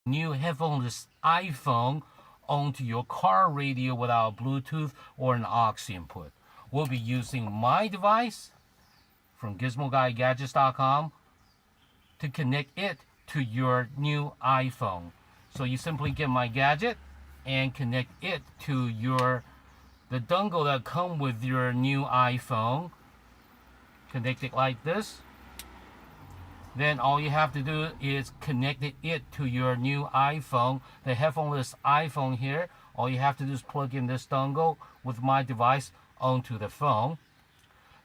new headphoneless iPhone onto your car radio without Bluetooth or an aux input. We'll be using my device from GizmoGuyGadgets.com to connect it to your new iPhone. So you simply get my gadget and connect it to the dongle that comes with your new iPhone. Connect it like this. Then all you have to do is connect it to your new iPhone, the headphoneless iPhone here. All you have to do is plug in this dongle with my device onto the phone.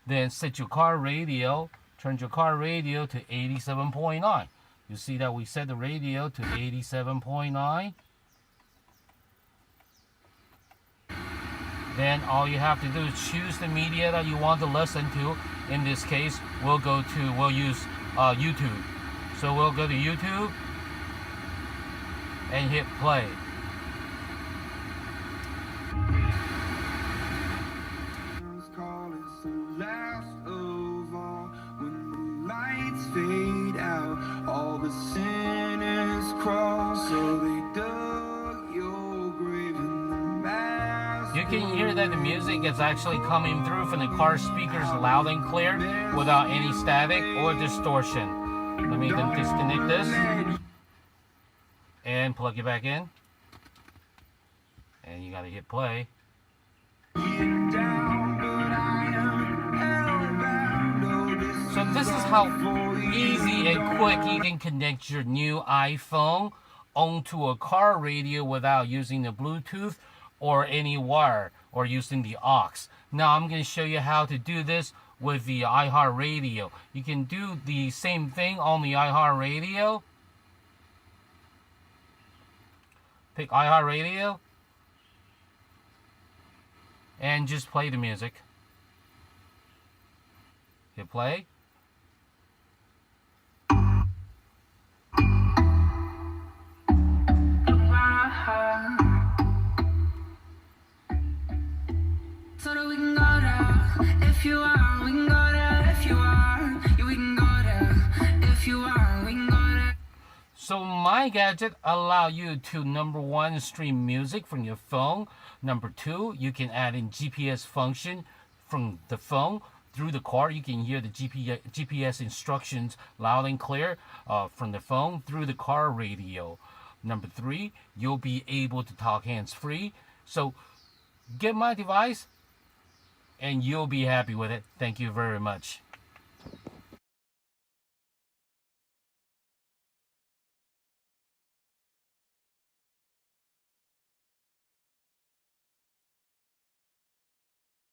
Then set your car radio, turn your car radio to 87.9. You see that we set the radio to 87.9. Then all you have to do is choose the media that you want to listen to. In this case, we'll use YouTube. So we'll go to YouTube and hit play. Fade out, all the sinners crawl, so they dug your grave in the mass. You can hear that the music is actually coming through from the car speakers loud and clear without any static or distortion. Let me then disconnect this and plug it back in. And you gotta hit play. So this is how easy and quick you can connect your new iPhone onto a car radio without using the Bluetooth or any wire or using the aux. Now I'm going to show you how to do this with the iHeartRadio. You can do the same thing on the iHeartRadio. Pick iHeartRadio and just play the music. Hit play. So my gadget allow you to, number one, stream music from your phone. Number two, you can add in GPS function from the phone through the car. You can hear the GPS instructions loud and clear from the phone through the car radio. Number three, you'll be able to talk hands-free. So get my device and you'll be happy with it. Thank you very much.